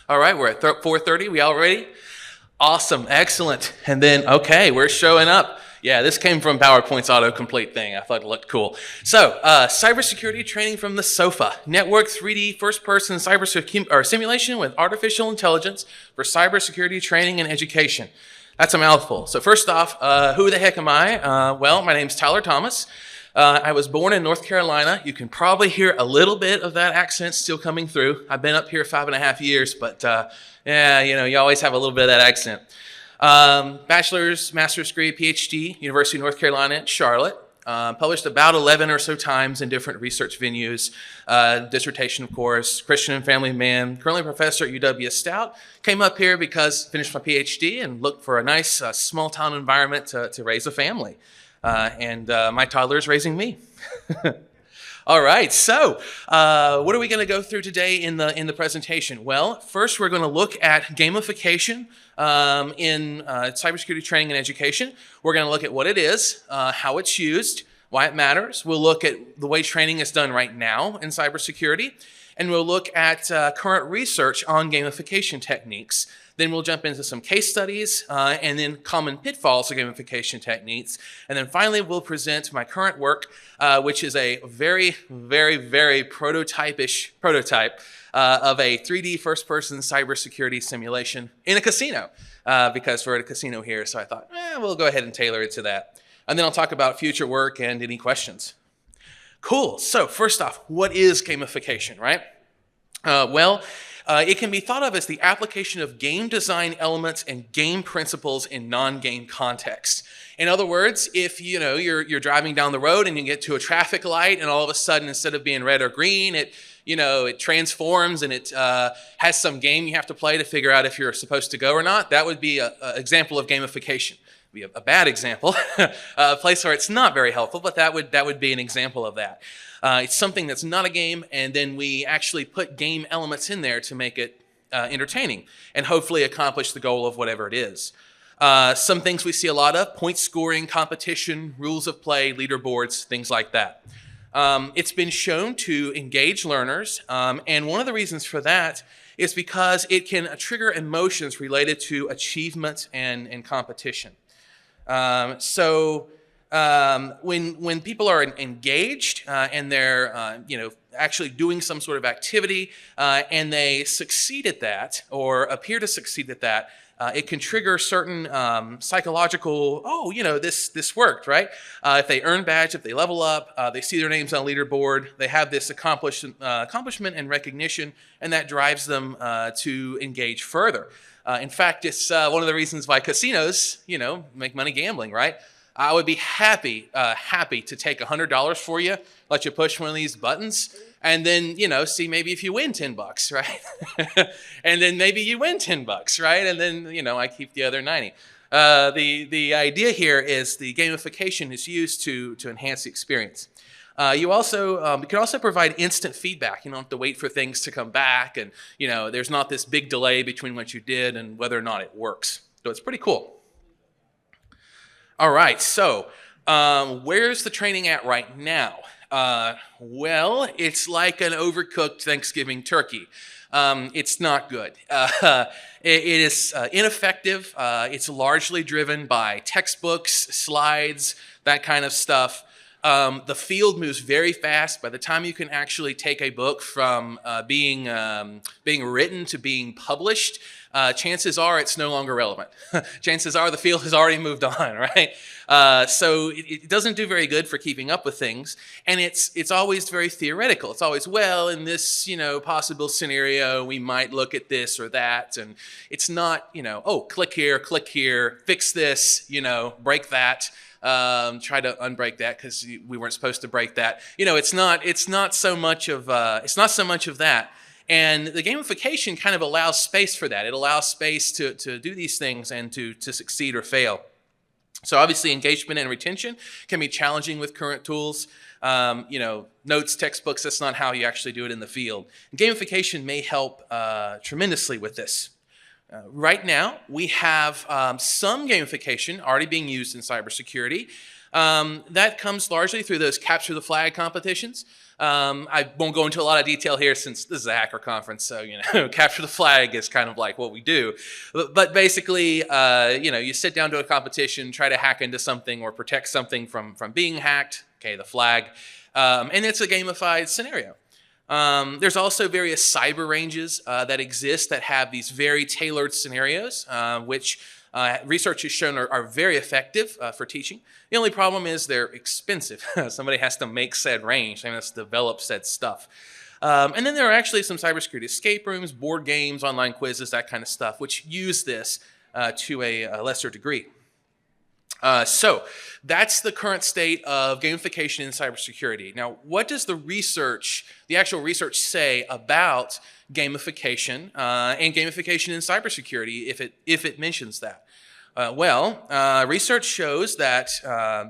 All right, we're at 4:30. We all ready? Awesome, excellent. And then, okay, we're showing up. Yeah, this came from PowerPoint's autocomplete thing. I thought it looked cool. So, cybersecurity training from the sofa. Network 3D first-person simulation with artificial intelligence for cybersecurity training and education. That's a mouthful. So first off, who the heck am I? Well, my name's Tyler Thomas. I was born in North Carolina. You can probably hear a little bit of that accent still coming through. I've been up here 5.5 years, but yeah, you always have a little bit of that accent. Bachelor's, master's degree, PhD, University of North Carolina at Charlotte. Published about 11 or so times in different research venues. Dissertation, of course, Christian and family man. Currently a professor at UW Stout. Came up here because finished my PhD and looked for a nice small town environment to raise a family. And my toddler is raising me. All right, so what are we going to go through today in the presentation? Well, first we're going to look at gamification in cybersecurity training and education. We're going to look at what it is, how it's used, why it matters. We'll look at the way training is done right now in cybersecurity, and we'll look at current research on gamification techniques. Then we'll jump into some case studies and then common pitfalls of gamification techniques. And then finally, we'll present my current work, which is a very, very, very prototype-ish prototype of a 3D first-person cybersecurity simulation in a casino, because we're at a casino here. So I thought, we'll go ahead and tailor it to that. And then I'll talk about future work and any questions. Cool. So first off, what is gamification, right? It can be thought of as the application of game design elements and game principles in non-game context. In other words, if you're driving down the road and you get to a traffic light, and all of a sudden, instead of being red or green, it transforms and it has some game you have to play to figure out if you're supposed to go or not. That would be an example of gamification. Be a bad example, a place where it's not very helpful, but that would be an example of that. It's something that's not a game, and then we actually put game elements in there to make it entertaining and hopefully accomplish the goal of whatever it is. Some things we see a lot of: point scoring, competition, rules of play, leaderboards, things like that. It's been shown to engage learners, and one of the reasons for that is because it can trigger emotions related to achievement and competition. When people are engaged and they're actually doing some sort of activity and they succeed at that or appear to succeed at that, it can trigger certain psychological, this worked, right? If they earn badge, if they level up, they see their names on a leaderboard, they have this accomplishment and recognition, and that drives them to engage further. In fact, it's one of the reasons why casinos, make money gambling, right? I would be happy to take $100 for you, let you push one of these buttons, and then, see maybe if you win $10, right? And then maybe you win $10, right? And then, I keep the other 90. The idea here is the gamification is used to enhance the experience. You can also provide instant feedback. You don't have to wait for things to come back, and there's not this big delay between what you did and whether or not it works. So it's pretty cool. All right, so where's the training at right now? Well, it's like an overcooked Thanksgiving turkey. It's not good. It is ineffective. It's largely driven by textbooks, slides, that kind of stuff. The field moves very fast. By the time you can actually take a book from being written to being published, chances are it's no longer relevant. Chances are the field has already moved on, right? So it doesn't do very good for keeping up with things, and it's always very theoretical. It's always, well, in this possible scenario, we might look at this or that, and it's not click here, fix this, break that. Try to unbreak that because we weren't supposed to break that. It's not so much of that. And the gamification kind of allows space for that. It allows space to do these things and to succeed or fail. So obviously engagement and retention can be challenging with current tools. Notes, textbooks, that's not how you actually do it in the field. Gamification may help tremendously with this. Right now, we have some gamification already being used in cybersecurity. That comes largely through those capture the flag competitions. I won't go into a lot of detail here since this is a hacker conference, so capture the flag is kind of like what we do. But basically, you sit down to a competition, try to hack into something or protect something from being hacked. Okay, the flag, and it's a gamified scenario. There's also various cyber ranges that exist that have these very tailored scenarios, which research has shown are very effective for teaching. The only problem is they're expensive. Somebody has to make said range. Somebody has to develop said stuff. And then there are actually some cybersecurity escape rooms, board games, online quizzes, that kind of stuff, which use this to a lesser degree. So that's the current state of gamification in cybersecurity. Now, what does the actual research say about gamification and gamification in cybersecurity if it mentions that? Research shows that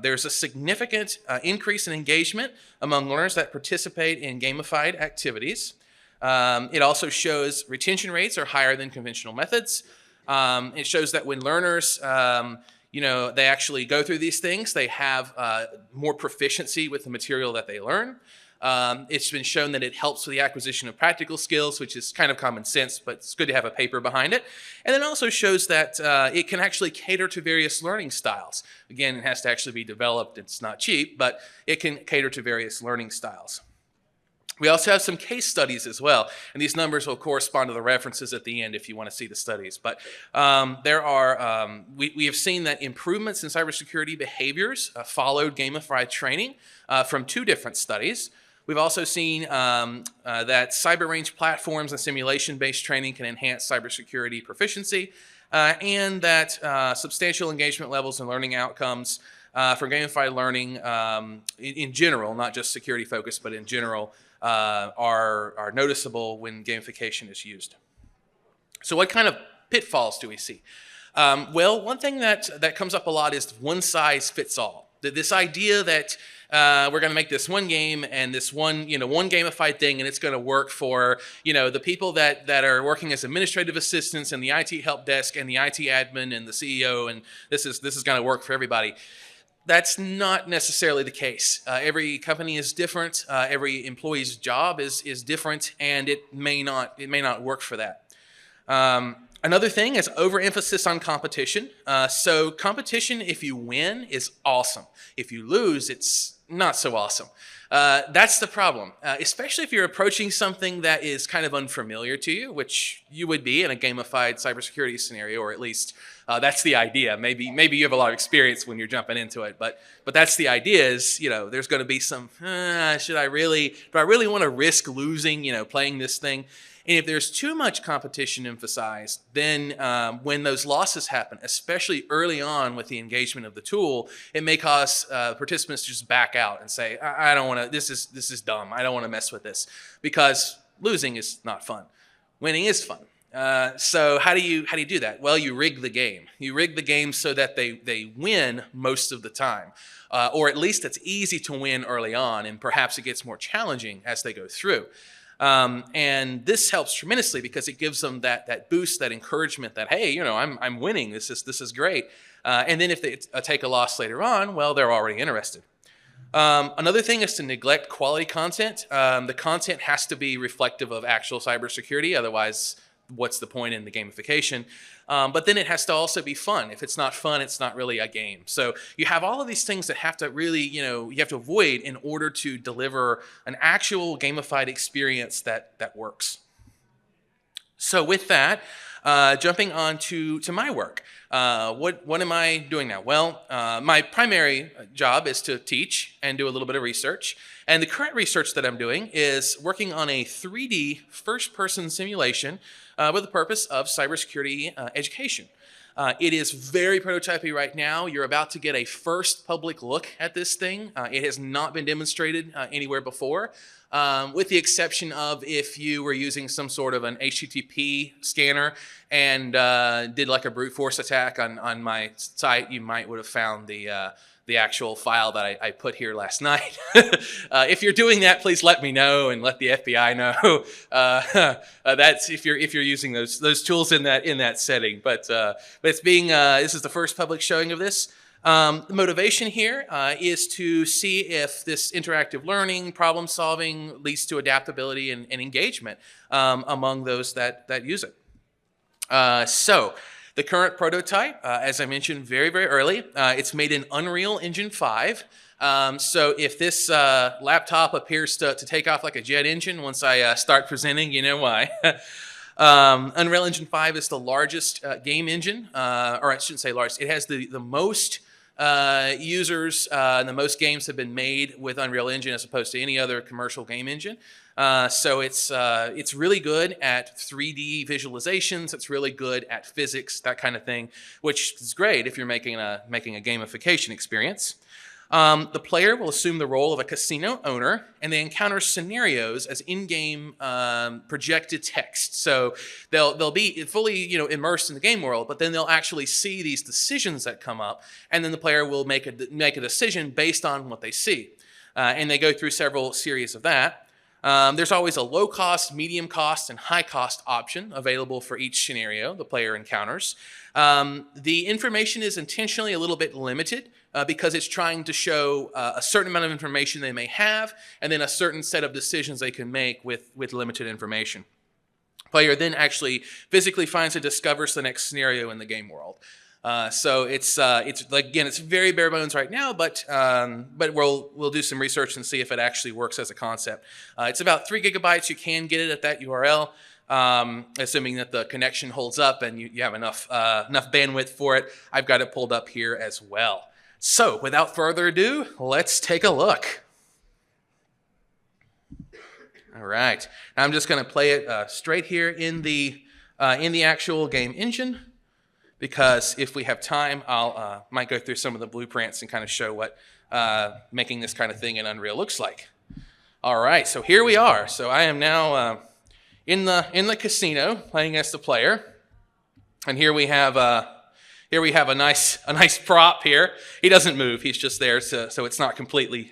there's a significant increase in engagement among learners that participate in gamified activities. It also shows retention rates are higher than conventional methods. It shows that when learners they actually go through these things, they have more proficiency with the material that they learn. It's been shown that it helps with the acquisition of practical skills, which is kind of common sense, but it's good to have a paper behind it. And then also shows that it can actually cater to various learning styles. Again, it has to actually be developed. It's not cheap, but it can cater to various learning styles. We also have some case studies as well, and these numbers will correspond to the references at the end if you want to see the studies. But we have seen that improvements in cybersecurity behaviors followed gamified training from 2 different studies. We've also seen that cyber range platforms and simulation-based training can enhance cybersecurity proficiency, and that substantial engagement levels and learning outcomes for gamified learning in general, not just security focused, but in general, are noticeable when gamification is used. So what kind of pitfalls do we see? One thing that comes up a lot is one size fits all. This idea that we're going to make this one game and this one gamified thing, and it's going to work for the people that are working as administrative assistants and the IT help desk and the IT admin and the CEO, and this is going to work for everybody. That's not necessarily the case. Every company is different. Every employee's job is different, and it may not work for that. Another thing is overemphasis on competition. So competition, if you win, is awesome. If you lose, it's not so awesome. That's the problem, especially if you're approaching something that is kind of unfamiliar to you, which you would be in a gamified cybersecurity scenario, or at least that's the idea. Maybe you have a lot of experience when you're jumping into it, but that's the idea. Is there's going to be some. Do I really want to risk losing? Playing this thing. And if there's too much competition emphasized, then when those losses happen, especially early on with the engagement of the tool, it may cause participants to just back out and say, I don't want to, this is dumb. I don't want to mess with this, because losing is not fun. Winning is fun. So how do you do that? Well, you rig the game. You rig the game so that they win most of the time. Or at least it's easy to win early on, and perhaps it gets more challenging as they go through. And this helps tremendously because it gives them that boost, that encouragement that, hey, I'm winning. This is great. And then if they take a loss later on, well, they're already interested. Another thing is to neglect quality content. The content has to be reflective of actual cybersecurity. Otherwise, what's the point in the gamification? But then it has to also be fun. If it's not fun, it's not really a game. So you have all of these things that have to really, you have to avoid in order to deliver an actual gamified experience that works. So with that, jumping on to my work. What am I doing now? Well, my primary job is to teach and do a little bit of research. And the current research that I'm doing is working on a 3D first-person simulation with the purpose of cybersecurity education. It is very prototypey right now. You're about to get a first public look at this thing. It has not been demonstrated anywhere before, with the exception of if you were using some sort of an HTTP scanner and did like a brute force attack on my site, you might would have found the actual file that I put here last night. If you're doing that, please let me know and let the FBI know. That's if you're using those tools in that setting. But it's being this is the first public showing of this. The motivation here is to see if this interactive learning, problem solving leads to adaptability and engagement among those that use it. So the current prototype, as I mentioned very, very early, it's made in Unreal Engine 5. So if this laptop appears to take off like a jet engine once I start presenting, you know why. Unreal Engine 5 is the largest game engine, or I shouldn't say largest, it has the most users and the most games have been made with Unreal Engine as opposed to any other commercial game engine. So it's really good at 3D visualizations. It's really good at physics, that kind of thing, which is great if you're making a gamification experience. The player will assume the role of a casino owner, and they encounter scenarios as in-game projected text. So they'll be fully immersed in the game world, but then they'll actually see these decisions that come up, and then the player will make a decision based on what they see. And they go through several series of that. There's always a low cost, medium cost, and high cost option available for each scenario the player encounters. The information is intentionally a little bit limited because it's trying to show a certain amount of information they may have and then a certain set of decisions they can make with limited information. Player then actually physically finds and discovers the next scenario in the game world. So it's again, it's very bare bones right now, but we'll do some research and see if it actually works as a concept. It's about 3 gigabytes. You can get it at that URL, assuming that the connection holds up and you have enough bandwidth for it. I've got it pulled up here as well. So without further ado, let's take a look. All right, now I'm just going to play it straight here in the actual game engine, because if we have time, I'll might go through some of the blueprints and kind of show what making this kind of thing in Unreal looks like. All right, so here we are. So I am now in the casino playing as the player, and here we have a nice prop here. He doesn't move; he's just there, so it's not completely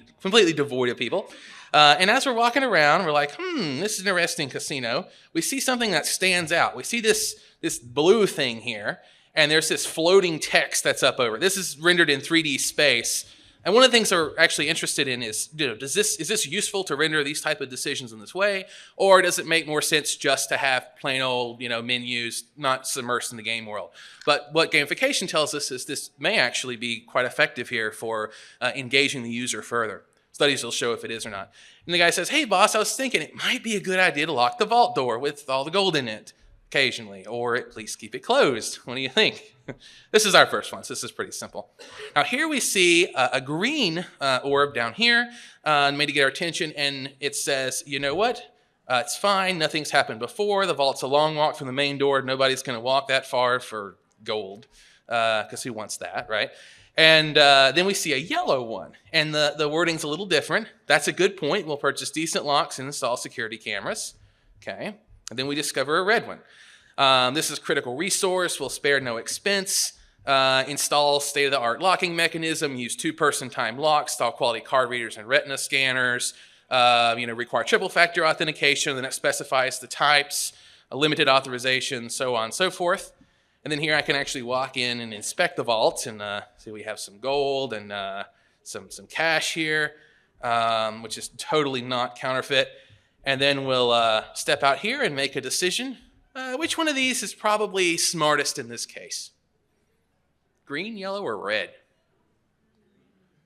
devoid of people. And as we're walking around, we're like, this is an interesting casino. We see something that stands out. We see this blue thing here. And there's this floating text that's up over. This is rendered in 3D space. And one of the things we're actually interested in is, is this useful to render these type of decisions in this way? Or does it make more sense just to have plain old, menus not submersed in the game world? But what gamification tells us is this may actually be quite effective here for engaging the user further. Studies will show if it is or not. And the guy says, hey boss, I was thinking it might be a good idea to lock the vault door with all the gold in it. Occasionally, or at least keep it closed. What do you think? This is our first one, so this is pretty simple. Now here we see a green orb down here made to get our attention, and it says, you know what? It's fine, nothing's happened before. The vault's a long walk from the main door. Nobody's going to walk that far for gold, because who wants that, right? And then we see a yellow one, and the wording's a little different. That's a good point. We'll purchase decent locks and install security cameras. Okay. And then we discover a red one. This is critical resource, will spare no expense, install state-of-the-art locking mechanism, use 2-person time locks, install quality card readers and retina scanners, require triple factor authentication, then it specifies the types, a limited authorization, so on and so forth. And then here I can actually walk in and inspect the vault and see we have some gold and some cash here, which is totally not counterfeit. And then we'll step out here and make a decision. Which one of these is probably smartest in this case? Green, yellow, or red?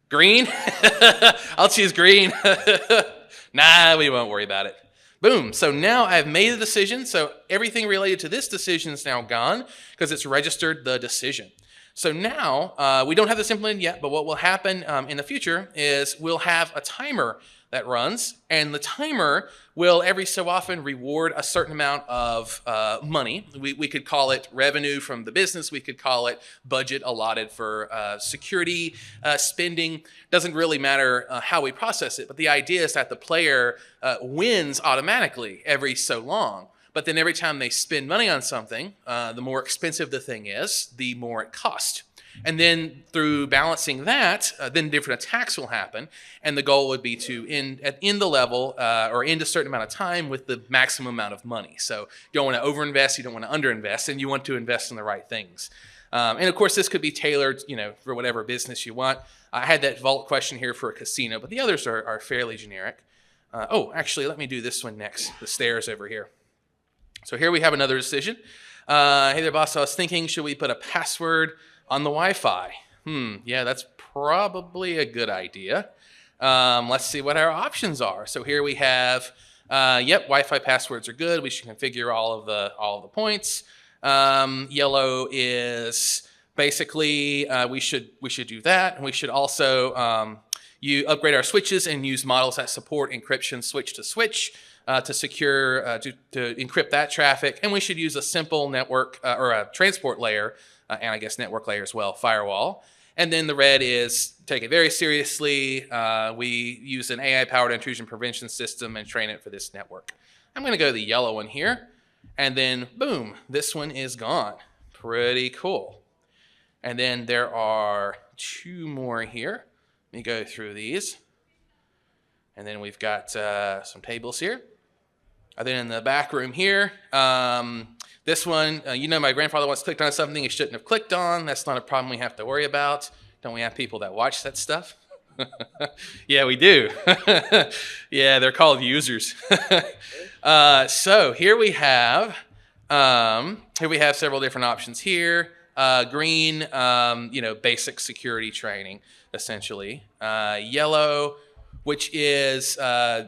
Green? I'll choose green. Nah, we won't worry about it. Boom. So now I've made a decision. So everything related to this decision is now gone because it's registered the decision. So now we don't have this implemented yet, but what will happen in the future is we'll have a timer that runs, and the timer will every so often reward a certain amount of money. We could call it revenue from the business. We could call it budget allotted for security spending. Doesn't really matter how we process it, but the idea is that the player wins automatically every so long. But then every time they spend money on something, the more expensive the thing is, the more it costs. And then through balancing that, then different attacks will happen. And the goal would be to end the level or end a certain amount of time with the maximum amount of money. So you don't want to overinvest, you don't want to underinvest, and you want to invest in the right things. And of course, this could be tailored, for whatever business you want. I had that vault question here for a casino, but the others are fairly generic. Actually, let me do this one next, the stairs over here. So here we have another decision. Hey there, boss. I was thinking, should we put a password on the Wi-Fi? Yeah, that's probably a good idea. Let's see what our options are. So here we have, Wi-Fi passwords are good. We should configure all of the points. Yellow is basically we should do that, and we should also upgrade our switches and use models that support encryption switch to switch to secure to encrypt that traffic. And we should use a simple network or a transport layer and I guess network layer as well, firewall. And then the red is take it very seriously. We use an AI-powered intrusion prevention system and train it for this network. I'm going to go to the yellow one here. And then, boom, this one is gone. Pretty cool. And then there are 2 more here. Let me go through these. And then we've got some tables here. And then in the back room here, this one, my grandfather once clicked on something he shouldn't have clicked on. That's not a problem we have to worry about. Don't we have people that watch that stuff? Yeah, we do. Yeah, they're called users. So here we have several different options here. Green, basic security training, essentially. Yellow, which is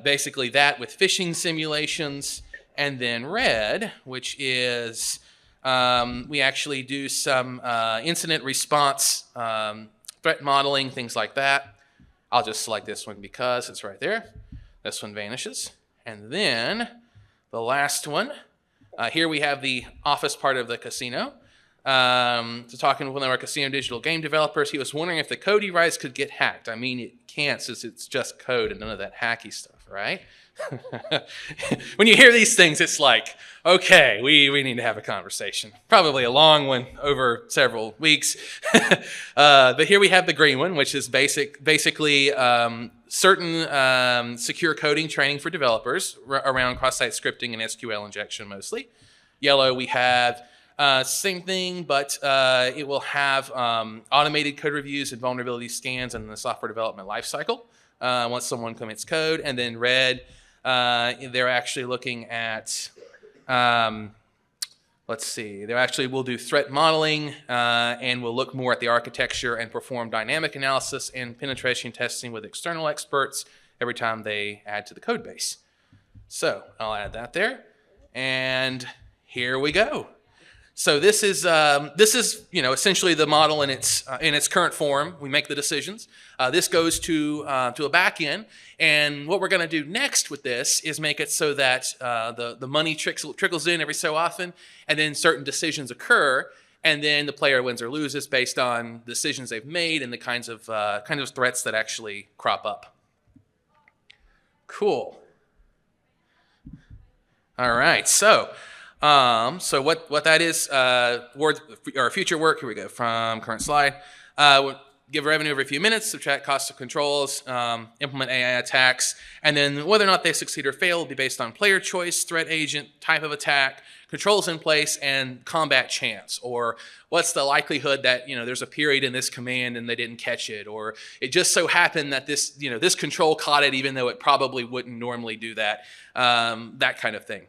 basically that with phishing simulations. And then red, which is we actually do some incident response, threat modeling, things like that. I'll just select this one because it's right there. This one vanishes. And then the last one, here we have the office part of the casino. Talking with one of our casino digital game developers, he was wondering if the code he writes could get hacked. I mean, it can't since it's just code and none of that hacky stuff, right? When you hear these things, it's like, okay, we need to have a conversation. Probably a long one over several weeks. But here we have the green one, which is basically certain secure coding training for developers around cross-site scripting and SQL injection mostly. Yellow, we have same thing, but it will have automated code reviews and vulnerability scans in the software development lifecycle once someone commits code. And then red, they're actually looking at, let's see, they actually will do threat modeling and will look more at the architecture and perform dynamic analysis and penetration testing with external experts every time they add to the code base. So I'll add that there. And here we go. So this is essentially the model in its current form. We make the decisions. This goes to a backend, and what we're going to do next with this is make it so that the money trickles in every so often, and then certain decisions occur, and then the player wins or loses based on decisions they've made and the kinds of threats that actually crop up. Cool. All right, so what that is, or future work, here we go, from current slide. Give revenue every few minutes, subtract cost of controls, implement AI attacks, and then whether or not they succeed or fail will be based on player choice, threat agent, type of attack, controls in place, and combat chance, or what's the likelihood that there's a period in this command and they didn't catch it, or it just so happened that this control caught it even though it probably wouldn't normally do that, that kind of thing.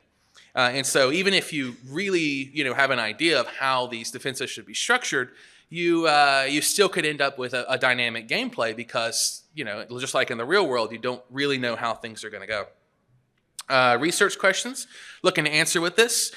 And so even if you really have an idea of how these defenses should be structured, you still could end up with a dynamic gameplay because just like in the real world, you don't really know how things are going to go. Research questions, looking to answer with this.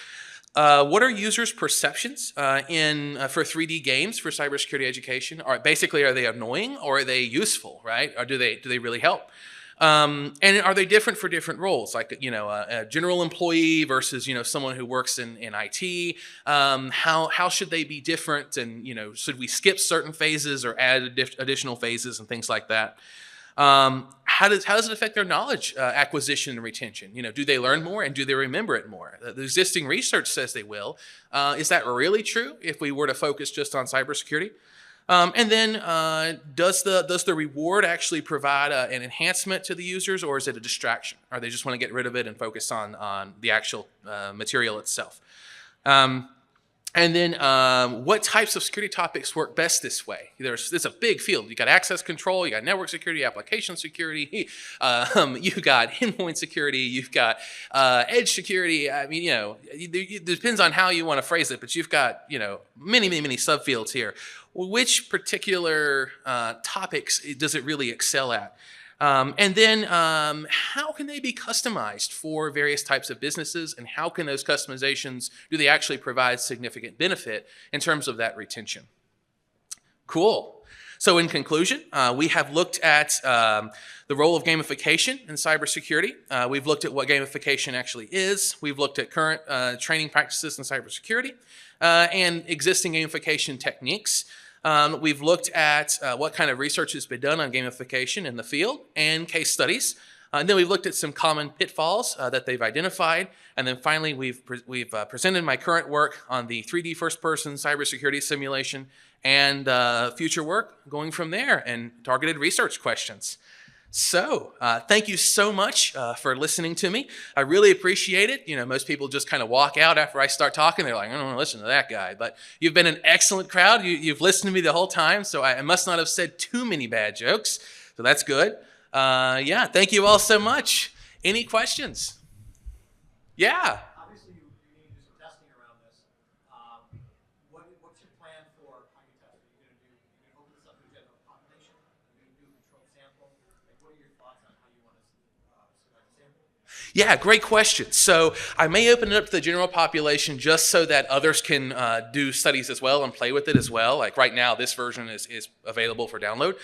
What are users' perceptions for 3D games for cybersecurity education? Are they annoying or are they useful, right? Or do they really help? And are they different for different roles? Like, a general employee versus, someone who works in IT. How should they be different? And, should we skip certain phases or add additional phases and things like that? How does it affect their knowledge acquisition and retention? Do they learn more and do they remember it more? The existing research says they will. Is that really true if we were to focus just on cybersecurity? And then does the reward actually provide an enhancement to the users, or is it a distraction? Or they just want to get rid of it and focus on the actual material itself? And then what types of security topics work best this way? It's a big field. You got access control, you got network security, application security, you got endpoint security, you've got edge security. I mean, it depends on how you want to phrase it, but you've got, many, many, many subfields here. Which particular topics does it really excel at? And then how can they be customized for various types of businesses, and how can those customizations, do they actually provide significant benefit in terms of that retention? Cool. So in conclusion, we have looked at the role of gamification in cybersecurity. We've looked at what gamification actually is. We've looked at current training practices in cybersecurity and existing gamification techniques. We've looked at what kind of research has been done on gamification in the field and case studies. And then we've looked at some common pitfalls that they've identified. And then finally, we've presented my current work on the 3D first-person cybersecurity simulation and future work going from there and targeted research questions. So thank you so much for listening to me. I really appreciate it. Most people just kind of walk out after I start talking. They're like, I don't want to listen to that guy. But you've been an excellent crowd. You've listened to me the whole time, so I must not have said too many bad jokes. So that's good. Yeah, thank you all so much. Any questions? Yeah. Obviously, you need to do some testing around this. What's your plan for how you test? Are you going to open this up to the general population? Are you going to do a controlled sample? What are your thoughts on how you want to select a sample? Yeah, great question. So I may open it up to the general population just so that others can do studies as well and play with it as well. Like right now, this version is available for download.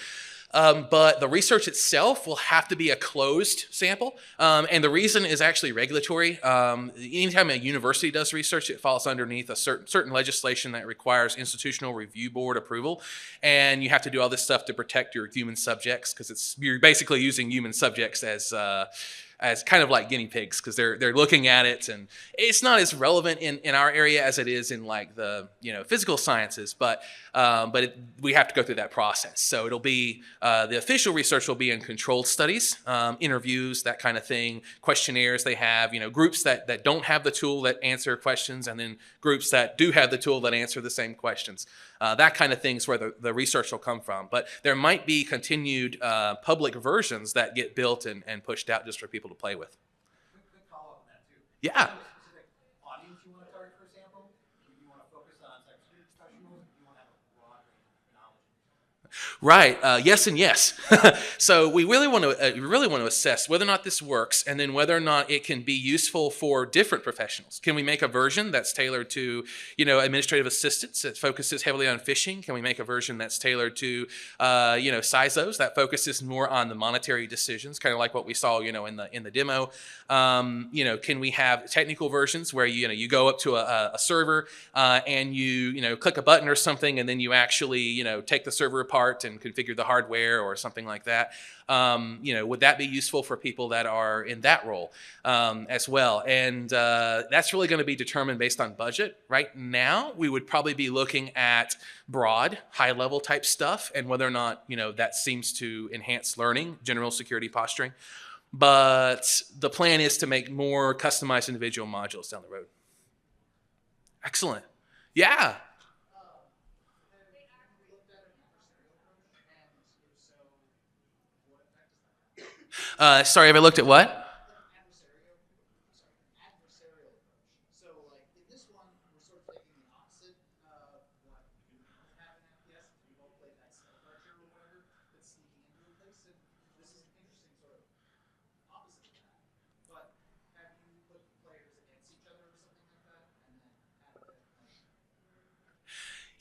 But the research itself will have to be a closed sample. And the reason is actually regulatory. Anytime a university does research, it falls underneath a certain legislation that requires institutional review board approval. And you have to do all this stuff to protect your human subjects, because you're basically using human subjects as kind of like guinea pigs, because they're looking at it, and it's not as relevant in our area as it is in like the physical sciences, but we have to go through that process. So it'll be the official research will be in controlled studies, interviews, that kind of thing, questionnaires they have, groups that don't have the tool that answer questions, and then groups that do have the tool that answer the same questions. That kind of thing's where the research will come from. But there might be continued public versions that get built and pushed out just for people to play with. Quick follow-up on that, too. Yeah. Do you have a specific audience you want to target for a sample? Do you want to focus on cybersecurity professionals? Do you want to have a broad range of knowledge? Right. Yes and yes. So we really want to assess whether or not this works, and then whether or not it can be useful for different professionals. Can we make a version that's tailored to, administrative assistants that focuses heavily on phishing? Can we make a version that's tailored to, CISOs that focuses more on the monetary decisions, kind of like what we saw, in the demo? Can we have technical versions where you go up to a server and you click a button or something, and then you actually take the server apart and configure the hardware or something like that? Would that be useful for people that are in that role as well? And that's really going to be determined based on budget. Right now, we would probably be looking at broad, high-level type stuff, and whether or not that seems to enhance learning, general security posturing. But the plan is to make more customized individual modules down the road. Excellent. Yeah. Sorry, have I looked at what? Adversarial approach. So, like in this one, we're sort of taking the opposite of what you have in FPS. We've all played that stealth archer or whatever that's sneaking into a place, and this is an interesting sort of opposite of that. But have you put players against each other or something like that, and then have it?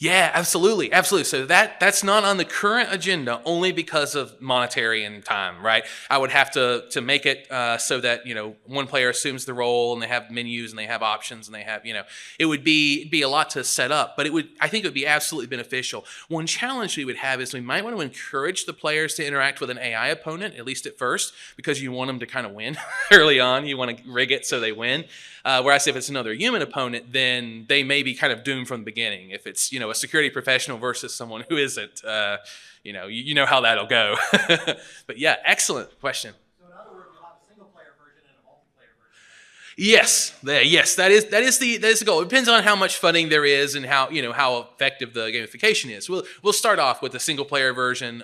Yeah, absolutely, absolutely. So that's not on the current agenda, only because of monetary and time, right? I would have to make it so that one player assumes the role, and they have menus, and they have options, and they have it would be a lot to set up, but I think it would be absolutely beneficial. One challenge we would have is we might want to encourage the players to interact with an AI opponent, at least at first, because you want them to kind of win early on. You want to rig it so they win. Whereas if it's another human opponent, then they may be kind of doomed from the beginning. If it's a security professional versus someone who isn't, you know how that'll go. But yeah, excellent question. So in other words, you'll have a single-player version and a multiplayer version. Yes, that is the goal. It depends on how much funding there is and how effective the gamification is. We'll start off with a single player version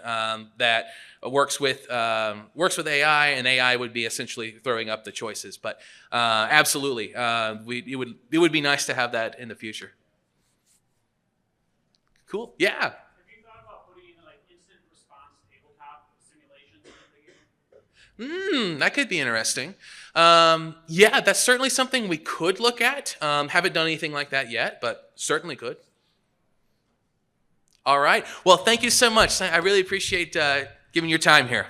that works with AI, and AI would be essentially throwing up the choices. But absolutely, it would be nice to have that in the future. Cool. Yeah. Have you thought about putting in like instant response tabletop simulations into the game? That could be interesting. Yeah, that's certainly something we could look at. Haven't done anything like that yet, but certainly could. All right. Well, thank you so much. I really appreciate giving your time here.